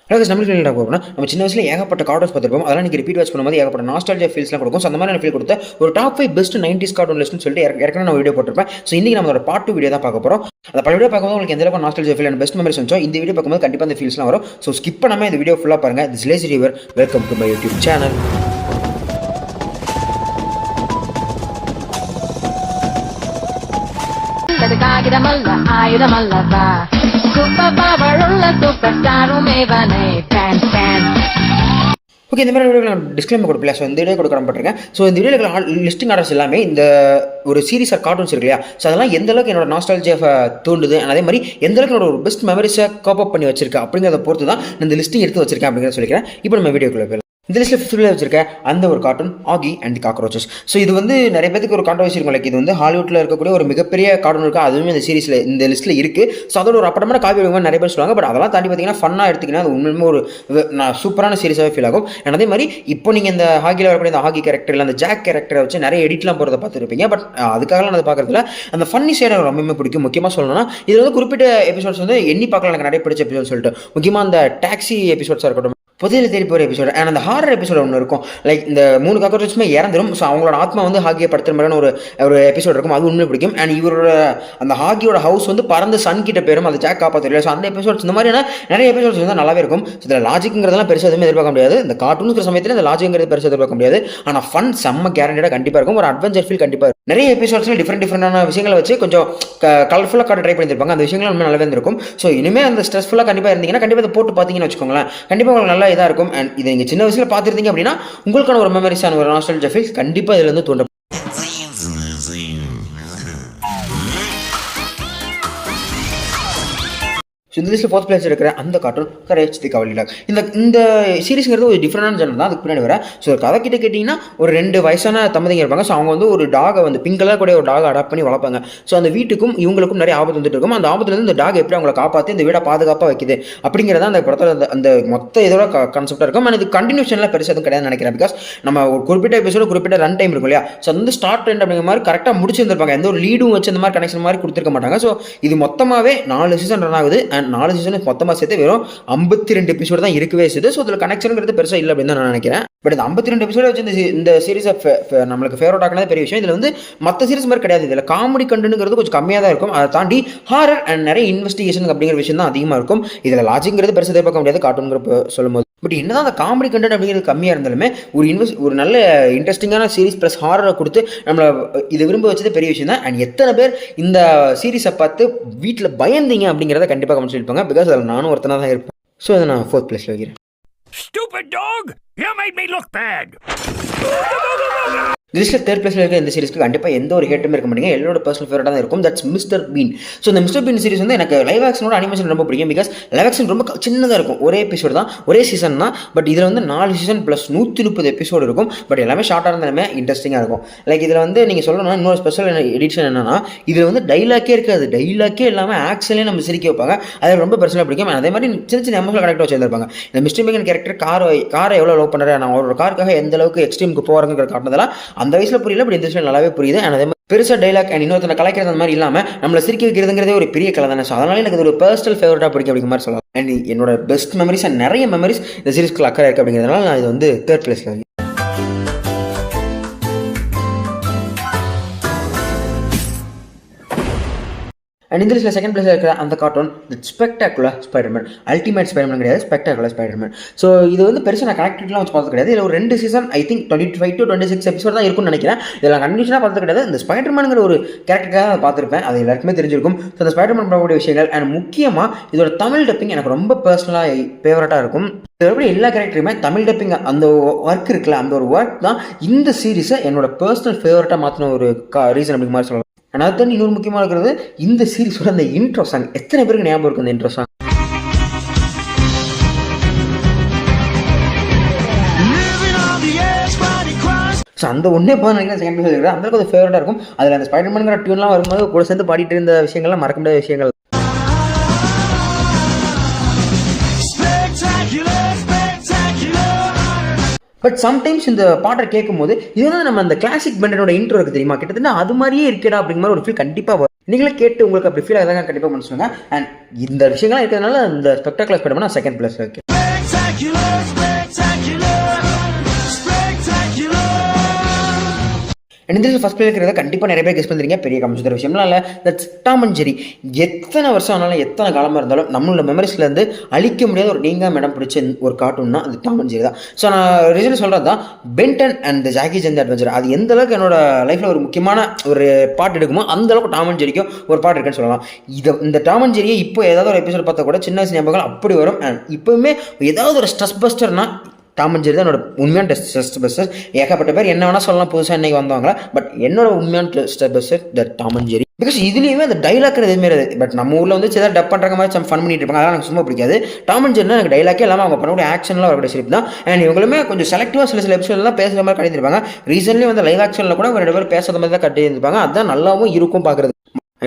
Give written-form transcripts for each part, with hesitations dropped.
நம்மளுக்கு என்ன போகணும், நம்ம சின்ன வயசுல ஏகப்பட்ட கார்ட்டூன்ஸ் பார்த்துருப்போம். அதெல்லாம் நீங்கள் ரிப்பீட் வாட்ச் பண்ணும்போது ஏகப்பட்ட நாஸ்டாலஜியா ஃபீல்ஸ்லாம் கொடுக்கும். ஸோ அந்த மாதிரி ஃபீல் கொடுத்த ஒரு டாப் 5 பெஸ்ட் 90s கார்ட்டூன் லிஸ்ட்னு சொல்லிட்டு ஏற்கனவே நான் வீடியோ போட்டிருப்பேன். ஸோ இன்றைக்கி நம்மளோட பார்ட் 2 வீடியோ தான் பார்க்க போகிறோம். அந்த பல வீடியோ பார்க்கும்போது உங்களுக்கு எந்த அளவுக்கு nostalgia feel and best memories வந்துச்சோ இந்த வீடியோ பார்க்கும்போது கண்டிப்பாக அந்த ஃபீல்ஸ்லாம் வரும். ஸோ ஸ்கிப் பண்ணாமல் இந்த வீடியோ ஃபுல்லாக பாருங்கள். This lazy river, welcome to my YouTube channel. Okay, இந்த மாதிரி வீடியோ நான் டிஸ்க்ளைமர் கொடுப்பல. ஸோ இந்த வீடியோ கொடுக்கப்பட்டிருக்கேன். ஸோ இந்த வீடியோவில் லிஸ்டிங் ஆர்டர்ஸ் எல்லாமே இந்த ஒரு சீரிஸ் ஆர் கார்ட்டூன்ஸ் இருக்கு இல்லையா, ஸோ அதெல்லாம் எந்த அளவுக்கு என்னோட நாஸ்டாலஜியா தூண்டுது, அதே மாதிரி எந்த அளவுக்கு என்னோட ஒரு பெஸ்ட் மெமரிஸை கோப் அப் பண்ணி வச்சிருக்கேன் அப்படிங்கிறத பொறுத்து தான் இந்த லிஸ்டிங் எடுத்து வச்சிருக்கேன் அப்படிங்கிறத சொல்லிக்கிறேன். இப்போ நம்ம வீடியோக்குள்ள போயிடலாம். இந்த லிஸ்ட்டில் 5th வச்சிருக்க அந்த ஒரு கார்ட்டூன் ஆகி அண்ட் தி காக்ரோச்சஸ். ஸோ இது வந்து நிறைய பேருக்கு ஒரு கான்ட்ரவர்சி இருக்கும். லைக் இது வந்து ஹாலிவுட்டில் இருக்கக்கூடிய ஒரு மிகப்பெரிய கார்ட்டூன் இருக்குது, அதுவுமே இந்த சீரிஸில் இந்த லிஸ்ட்டில் இருக்குது. ஸோ அதோட ஒரு அப்படமான காப்பி எடுக்கும் நிறைய பேர் சொல்லுவாங்க. பட் அதெல்லாம் தாண்டி பார்த்தீங்கன்னா ஃபன்னாக எடுத்திங்கன்னா அது உண்மையுமே ஒரு சூப்பரான சீரிஸாகவே ஃபீல் ஆகும். அண்ட் அதே மாதிரி இப்போ நீங்கள் இந்த ஹாகியில் வரக்கூடிய இந்த ஹாகி கேரக்டர் இல்லை அந்த ஜாக் கேரக்டரை வச்சு நிறைய எடிட்லாம் போகிறத பார்த்துருப்பீங்க. பட் அதுக்காகலாம் அதை பார்க்குறதுல அந்த ஃபன்னி சைடு எனக்கு ரொம்பவே பிடிக்கும். முக்கியமாக சொல்லணும்னா இது வந்து குறிப்பிட்ட எபிசோட்ஸ் வந்து எண்ணி பார்க்கலாம் எனக்கு நிறைய பிடிச்ச எபிசோட் சொல்லிட்டு, முக்கியமாக அந்த டாக்ஸி எபிசோட்ஸாக இருக்கட்டும், புதையில தேடி போகிற எபிசோட் அண்ட் அந்த ஹாரர் எபிசோட் ஒன்று இருக்கும். லைக் இந்த 3 காக்ரோச்சுமே இறந்துடும். ஸோ அவங்களோட ஆத்மா வந்து ஹாகியை படுத்துற மாதிரியான ஒரு எபிசோட் இருக்கும். அது உண்மையை பிடிக்கும். அண்ட் இவரோட அந்த ஹாகியோட ஹவுஸ் வந்து பறந்து சன் கிட்ட பேரும் அந்த ஜாக் காப்பாற்றல. ஸோ அந்த எபிசோட்ஸ் இந்த மாதிரியான நிறைய எபிசோட்ஸ் வந்து நல்லாவே இருக்கும். ஸோ இதில் லாஜிக்ங்கிறதெல்லாம் பெருசாக எதுவுமே எதிர்பார்க்க முடியாது. இந்த கார்ட்டூன்ஸ் சமயத்தில் இந்த லாஜிக்ங்கிறது பெருசாக எதிர்பார்க்க முடியாது. ஆனால் ஃபன் செம்ம கேரண்டடாக கண்டிப்பாக இருக்கும். ஒரு அட்வென்ச்சர் ஃபீல் கண்டிப்பாக இருக்கும். நிறைய எபிசோட்ஸில் டிஃப்ரெண்டான விஷயங்களை வச்சு கொஞ்சம் கலர்ஃபுல்லாக காட்ட ட்ரை பண்ணியிருப்பாங்க. அந்த விஷயங்கள் ரொம்ப நல்லாவே இருக்கும். ஸோ இனிமேல் அந்த ஸ்ட்ரெஸ்ஃபுல்லாக கண்டிப்பாக இருந்தீங்கன்னா கண்டிப்பாக அதை போட்டு பார்த்தீங்கன்னு வச்சுக்கோங்களேன், கண்டிப்பாக உங்களுக்கு நல்லா இதாக இருக்கும். அண்ட் இதை நீங்கள் சின்ன வயசில் பார்த்துருந்தீங்க அப்படின்னா உங்களுக்கான ஒரு மெமரிஸான ஒரு நாஸ்டாலஜியா ஃபீல் கண்டிப்பாக இதில் இருந்து தோன்ற. இந்த லிஸ்ட்டில் 4th பிளேஸ் இருக்கிற அந்த கார்ட்டூன் கரேஜ் தி கவர்லி டாக். இந்த சீரிஸ்ங்கிறது ஒரு டிஃப்ரெண்டான ஜெனரல் தான். அதுக்கு பின்னாடி வர ஸோ கதை கிட்ட கேட்டிங்கன்னா ஒரு 2 வயசான தம்பதிங்க இருப்பாங்க. ஸோ அவங்க வந்து ஒரு டாகை வந்து பிங்க் கலர் கூட ஒரு டாகை அடாப்ட் பண்ணி வளர்ப்பாங்க. ஸோ அந்த வீட்டுக்கும் இவங்களுக்கும் நிறைய ஆபத்து வந்துட்டு இருக்கும். அந்த ஆபத்துலேருந்து இந்த டாக் எப்படி அவங்களை காப்பாற்றி இந்த வீடை பாதுகாப்பாக வைக்குது அப்படிங்கிறத அந்த படத்தில் அந்த மொத்த இதோட கான்செப்டாக இருக்கும். ஆனால் இது கண்டினியூஷனில் பெருசாக எதுவும் கிடையாது நினைக்கிறேன். பிகாஸ் நம்ம ஒரு குறிப்பிட்ட எபிசோடு குறிப்பிட்ட ரன் டைம் இருக்கும் இல்லையா, ஸோ அந்த ஸ்டார்ட் எண்ட் அப்படிங்கிற மாதிரி கரெக்டாக முடிச்சிருந்திருப்பாங்க. எந்த ஒரு லீடும் வச்சு இந்த மாதிரி கனெக்ஷன் மாதிரி கொடுத்துருக்க மாட்டாங்க. ஸோ இது மொத்தமாகவே 4 சீசன் ரன் ஆகுது. அண்ட் 4 சீசன் மொத்தமாக சேர்த்து வெறும் 52 எபிசோடு தான் இருக்கவே செய்யுது. ஸோ இதில் கனெக்ஷனுங்கிறது பெருசாக இல்லை அப்படின்னு தான் நான் நினைக்கிறேன். பட் இந்த 52 எபிசோட வச்சு இந்த சீரிஸை நம்மளுக்கு ஃபேவரட் ஆகினது பெரிய விஷயம். இதில் வந்து மற்ற சீரிஸ் மாதிரி கிடையாது. இதில் காமெடி கண்டென்ட்ங்கிறது கொஞ்சம் கம்மியாக தான் இருக்கும். அதை தாண்டி ஹாரர் அண்ட் நிறைய இன்வெஸ்டிகேஷன் அப்படிங்கிற விஷயம் தான் அதிகமாக இருக்கும். இதில் லாஜிக்ங்கிறது பெருசாக எதிர்பார்க்க முடியாது கார்ட்டூன்கிற சொல்லும்போது. பட் என்னதான் அந்த காமெடி கண்டென்ட் அப்படிங்கிறது கம்மியாக இருந்தாலுமே ஒரு நல்ல இன்ட்ரெஸ்டிங்கான சீரிஸ் ப்ளஸ் ஹாரரை கொடுத்து நம்மளை இதை விரும்ப வச்சது பெரிய விஷயம் தான். அண்ட் எத்தனை பேர் இந்த சீரிஸை பார்த்து வீட்டில் பயந்தீங்க அப்படிங்கிறத கண்டிப்பாக கமெண்ட் சொல்லியிருப்பாங்க. பிகாஸ் அதில் நானும் ஒருத்தனாக தான் இருப்பேன். ஸோ அதை நான் 4th பிளேஸில் வைக்கிறேன். Stupid dog! You made me look bad! லிஸ்ட்டில் 3rd பிளேஸில் இருக்க இந்த சீரிஸ்க்கு கண்டிப்பாக எந்த ஒரு ஹேட்டுமே இருக்க மாட்டேங்க. என்னோட பர்சனல் ஃபேவரட்டாக தான் இருக்கும். That's mister been. ஸோ இந்த மிஸ்டர் பீன் சீரிஸ் வந்து எனக்கு லைவ் ஆக்ஷனோட அனிமேஷன் ரொம்ப பிடிக்கும். பிகாஸ் லைவ் ஆக்ஷன் ரொம்ப சின்னதாக இருக்கும். ஒரே எபிசோடு தான், ஒரே சீசன் தான். பட் இதில் வந்து 4 சீசன் ப்ளஸ் 130 எபிசோடு இருக்கும். பட் எல்லாமே ஷார்ட்டாக இருந்தாலுமே இன்ட்ரெஸ்டிங்காக இருக்கும். லைக் இதில் வந்து நீங்கள் சொல்லணும்னா இன்னொரு ஸ்பெஷல் எடிஷன் என்னன்னா, இதில் வந்து டைலாக்கே இருக்காது. டைலாக்கே இல்லாமல் ஆக்ஷன்லேயே நம்ம சிரிக்க வைப்பாங்க. அது ரொம்ப பர்சனலாக பிடிக்கும். அதே மாதிரி சின்ன சின்ன எமோஷனல் கரெக்டாக வச்சுருப்பாங்க. இந்த மிஸ்டர் பீன் கேரக்டர் காரை எவ்வளோ லவ் பண்ணுறேன், நான் ஒரு காருக்காக எந்த அளவுக்கு எக்ஸ்ட்ரீமுக்கு போகிறாங்கிற காட்டினதெல்லாம் அந்த வயசில் புரியல. பட் இந்த விஷயம் நல்லாவே புரியுது. அதே மாதிரி பெருசாக டைலாக் அண்ட் இன்னொருத்தனை கலாய்க்கிறது அந்த மாதிரி இல்லாமல் நம்மளை சிரிக்க வைக்கிறதுங்கிறதே ஒரு பெரிய கலை தானே. ஸோ அதனால எனக்கு ஒரு பர்சனல் ஃபேவரட்டாக பிடிக்கும் அப்படிங்கிற மாதிரி சொல்லலாம். அண்ட் என்னோட பெஸ்ட் மெமரிஸ் அண்ட் நிறைய மெமரிஸ் இந்த சீரிஸ்க்கு அக்கறை இருக்குது அப்படிங்கிறதுனால நான் இது வந்து 3rd பிளேஸில். அண்ட் இந்த லிஸ்ட்டில் 2nd பிளேஸில் இருக்கிற அந்த cartoon spectacular Spiderman. Ultimate Spiderman கிடையாது, ஸ்பெக்டாகுலர் ஸ்பைடர்மேன். ஸோ இது வந்து பெருசாக நான் கனெக்டட்லாம் வச்சு பார்த்தது கிடையாது. இதில் ஒரு 2 season I think 25 to 26 episode தான் இருக்கும்னு நினைக்கிறேன். இதில் நான் கண்டிஷனாக பார்த்தது கிடையாது. இந்த ஸ்பைடர்மேனுங்கிற ஒரு கேரக்டருக்காக பார்த்துருப்பேன். அது எல்லாருக்குமே தெரிஞ்சிருக்கும். ஸோ அந்த ஸ்பைடர்மேன் பண்ணக்கூடிய விஷயங்கள் அண்ட் முக்கியமாக இதோட தமிழ் டப்பிங் எனக்கு ரொம்ப பர்சனலாக ஃபேவரட்டாக இருக்கும். எப்படி எல்லா கேரக்டருமே தமிழ் டப்பிங் அந்த ஒர்க் இருக்குல்ல, அந்த ஒரு ஒர்க் தான் இந்த சீரிஸை என்னோட பர்சனல் ஃபேவரட்டாக மாற்றின ஒரு ரீசன் அப்படிங்கிற மாதிரி சொல்லலாம். ஆனால் அதுதான் இன்னொரு முக்கியமாக இருக்கிறது இந்த சீரிஸோட அந்த இன்ட்ரோ சாங். எத்தனை பேருக்கு ஞாபகம் இருக்கும் அந்த இன்ட்ரோ சாங்? ஸோ அந்த ஒன்றே போதும் நினைக்கிறேன். 2nd பிளேஸ் இருக்கிற அந்த கொஞ்சம் ஃபேவரட்டாக இருக்கும். அதில் அந்த ஸ்பைடர்மேன்ங்கிற டியூன்லாம் வரும்போது கூட சேர்ந்து பாடிட்டு இருந்த விஷயங்கள்லாம் மறக்க முடியாத விஷயங்கள். பட் சம்டைம்ஸ் இந்த பாட்டை கேட்கும்போது இதுதான் நம்ம அந்த கிளாசிக் பேண்டனோட இன்ட்ரோ இருக்குது தெரியுமா, கிட்டத்தட்ட அது மாதிரியே இருக்கேடா அப்படிங்கிற மாதிரி ஒரு ஃபீல் கண்டிப்பாக வரும். நீங்களே கேட்டு உங்களுக்கு அப்படி ஃபீல் ஆகுதாங்க கண்டிப்பாக பண்ண சொல்லுங்கள். அண்ட் இந்த விஷயங்கள்லாம் இருக்கிறதுனால இந்த ஸ்பெக்டாகுலர் ஸ்பைடர்மேன் நான் 2nd பிளேஸ் வைக்கிறேன். அண்ட் இந்த ஃபஸ்ட் பிளே இருக்கிறத கண்டிப்பாக நிறைய பேர் கெஸ் பண்ணுறீங்க, பெரிய கம்மிச்சுற விஷயம்லாம் இல்லை. That's Tom and Jerry. எத்தனை வருஷம் ஆனாலும் எத்தனை காலமாக இருந்தாலும் நம்மளோட மெமரிஸ்லேருந்து அழிக்க முடியாத ஒரு நீங்காம இடம் பிடிச்ச ஒரு கார்ட்டூன்னா அது டாம் அண்ட் ஜெரி தான். ஸோ நான் ரீசன் சொல்கிறது தான் Ben 10 and the Jackie Chan adventure. அது எந்த அளவுக்கு என்னோட லைஃப்பில் ஒரு முக்கியமான ஒரு பார்ட் எடுக்குமோ அந்த அளவுக்கு டாம் அண்ட் ஜெரிக்கும் ஒரு பார்ட் இருக்குன்னு சொல்லலாம். இந்த டாம் அண்ட் ஜெரியை இப்போ ஏதாவது ஒரு எபிசோட் பார்த்தா கூட சின்ன வயசு ஞாபகங்கள் அப்படி வரும். அண்ட் இப்போவுமே ஏதாவது ஒரு ஸ்ட்ரெஸ் பஸ்டர்னா டாம் அண்ட் ஜெரி தான் என்னோட உண்மையான ஸ்ட்ரெஸ் பஸ்டர். ஏகப்பட்ட பேர் என்ன வேணால் சொல்லலாம் புதுசாக இன்றைக்கி வந்தாங்களா, பட் என்னோட உண்மையான stress buster the Tom and Jerry. Because இதுலேயுமே அந்த டைலாக் எதுவுமே இருக்குது. பட் நம்ம ஊரில் வந்து ஏதாவது டப் பண்ணுற மாதிரி சம் ஃபன் பண்ணிட்டு இருப்பாங்க, அதெல்லாம் எனக்கு சும்மா பிடிக்காது. டாம் அண்ட் ஜெரினா எனக்கு டைலாக்கே இல்லாமல் அவங்க பண்ணக்கூடிய ஆக்ஷன்லாம் அவருடைய சிரிப்பு தான். அண்ட் இவங்களுமே கொஞ்சம் செலக்டிவாக சில எபிசோட்லாம் பேசுகிற மாதிரி கட்டியிருப்பாங்க. ரீசென்ட்லி வந்து லைவ் ஆக்ஷனில் கூட ரெண்டு பேர் பேசுகிற மாதிரி தான் கட்டியிருப்பாங்க. அதுதான் நல்லாவும் இருக்கும் பார்க்குறது.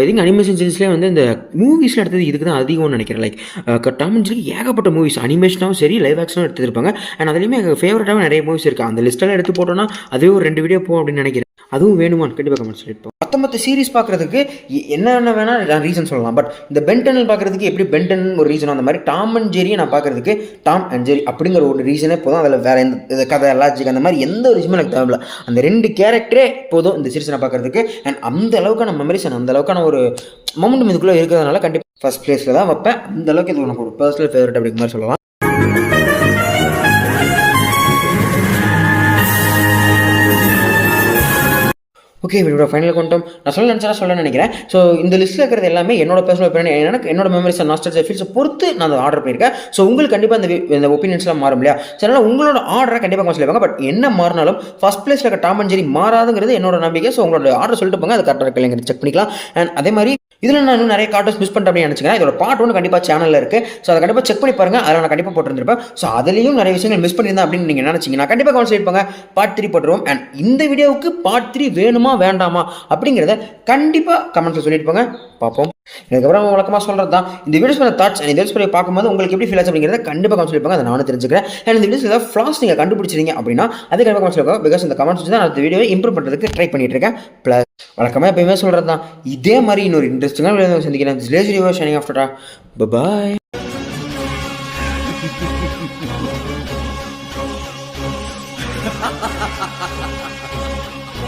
ஐ திங்க் அனிமேஷன் சீரிஸ்லேயே வந்து இந்த மூவிஸில் எடுத்தது இதுக்கு தான் அதிகம்னு நினைக்கிறேன். லைக் டாம் அண்ட் ஜெரி ஏகப்பட்ட மூவிஸ் அனிமேஷனாகவும் சரி லைவ் ஆக்ஷனும் எடுத்துருப்பாங்க. அண்ட் அதுலேயுமே எனக்கு ஃபேவரட்டாகவும் நிறைய மூவிஸ் இருக்குது. அந்த லிஸ்ட்டெல்லாம் எடுத்து போட்டோன்னா அதுவே ஒரு 2 வீடியோ போகும் அப்படின்னு நினைக்கிறேன். அதுவும் வேணுமான்னு கண்டிப்பாக கமெண்ட் சொல்லியிருப்போம். மற்ற சீரிஸ் பார்க்குறதுக்கு என்னென்ன வேணால் நான் ரீசன் சொல்லலாம். பட் இந்த பென்டனில் பார்க்குறதுக்கு எப்படி பென்டன் ஒரு ரீசன், அந்த மாதிரி டாம் அண்ட் ஜெரியை நான் பார்க்குறதுக்கு டாம் அண்ட் ஜெரி அப்படிங்கிற ஒரு ரீசனே போதும். அதில் வேறு எந்த கதை லாஜிக் அந்த மாதிரி எந்த ஒரு விஷயமும் எனக்கு தேவையில்ல. அந்த 2 கேரக்டரே போதும் இந்த சீரிஸை நான் பார்க்குறதுக்கு. அண்ட் அந்த அளவுக்கான மெமரிஸ் அண்ட் அந்த அளவுக்கான ஒரு மொமெண்ட் இதுக்குள்ளே இருக்கிறதுனால கண்டிப்பாக ஃபர்ஸ்ட் பிளேஸில் தான் வைப்பேன். அந்த அளவுக்கு இது உனக்கு ஒரு பர்சனல் ஃபேவரட் அப்படிங்கிற மாதிரி சொல்லலாம். ஓகே, வீடியோட ஃபைனல் கொண்டோம். நான் சொல்ல நினைக்கிறேன். ஸோ இந்த லிஸ்ட்டில் இருக்கிறது எல்லாமே என்னோட பர்சனல் ஒப்பீனியன், எனக்கு என்னோட மெமரிஸ் அண்ட் நாஸ்டால்ஜியா ஃபீல்ஸை பொறுத்து நான் அதை ஆர்டர் பண்ணியிருக்கேன். ஸோ உங்களுக்கு கண்டிப்பாக இந்த ஒப்பீனியன்ஸ்லாம் மாறும் இல்லையா? ஸோ அதனால் உங்களோட ஆர்டரை கண்டிப்பாக கொஞ்சம் சொல்லுவாங்க. பட் என்ன மாறினாலும் ஃபர்ஸ்ட் பிளேஸில் இருக்க டாம் அண்ட் ஜெரி மாறாதுங்கிறது என்னோட நம்பிக்கை. ஸோ உங்களோட ஆர்டர் சொல்லிட்டு போங்க, அது கரெக்டாக இருக்கலைங்க செக் பண்ணிக்கலாம். அண்ட் அதே மாதிரி இதில் நான் இன்னும் நிறைய கார்ட்டூன்ஸ் மிஸ் பண்ணுறேன் அப்படின்னு நினச்சிக்கிறேன். இதோட பார்ட் 1 கண்டிப்பாக சேனலில் இருக்குது. ஸோ அதை கண்டிப்பாக செக் பண்ணி பாருங்கள். அதில் நான் கண்டிப்பாக போட்டுருந்துருப்பேன். ஸோ அதுலேயும் நிறைய விஷயங்கள் மிஸ் பண்ணியிருந்தேன் அப்படின்னு நீங்கள் நினச்சிங்கன்னா கண்டிப்பாக கமெண்ட் சொல்லியிருப்பாங்க. பார்ட் 3 போட்டுருவோம். அண்ட் இந்த வீடியோவுக்கு பார்ட் 3 வேணுமா வேண்டாமா அப்படிங்கிறத கண்டிப்பாக கமெண்ட்ஸில் சொல்லிட்டு போங்க, பார்ப்போம். இதுக்கப்புறம் வழக்கமாக சொல்கிறது தான் இந்த வீடியோஸ் பண்ண தாட்ஸ் அண்ட் இந்த வீடியோஸ் பார்க்கும்போது உங்களுக்கு எப்படி ஃபீல் ஆச்சு அப்படிங்கிறத கண்டிப்பாக கமெண்ட் சொல்லியிருப்பாங்க. அதை நானும் தெரிஞ்சுக்கிறேன். அண்ட் இந்த வீடியோஸ் ஏதாவது ஃப்ளாஸ் நீங்கள் கண்டுபிடிச்சிருங்க அப்படின்னா அது கண்டிப்பாக கமெண்ட் சொல்லுவாங்க. பிகாஸ் இந்த கமெண்ட்ஸ் வச்சு தான் நான் இந்த வீடியோவை இம்ப்ரூவ் பண்ணுறதுக்கு ட்ரை பண்ணிட்டு இருக்கேன். ப்ளஸ் வழக்கமாக எப்பயுமே சொல்கிறது தான் இதே மாதிரி இன்னொரு இன்ட்ரெஸ்டிங்காக வீடியோ சந்திக்கிறேன். லேசி ஷைனிங் ஆஃப்டரா. பாய்.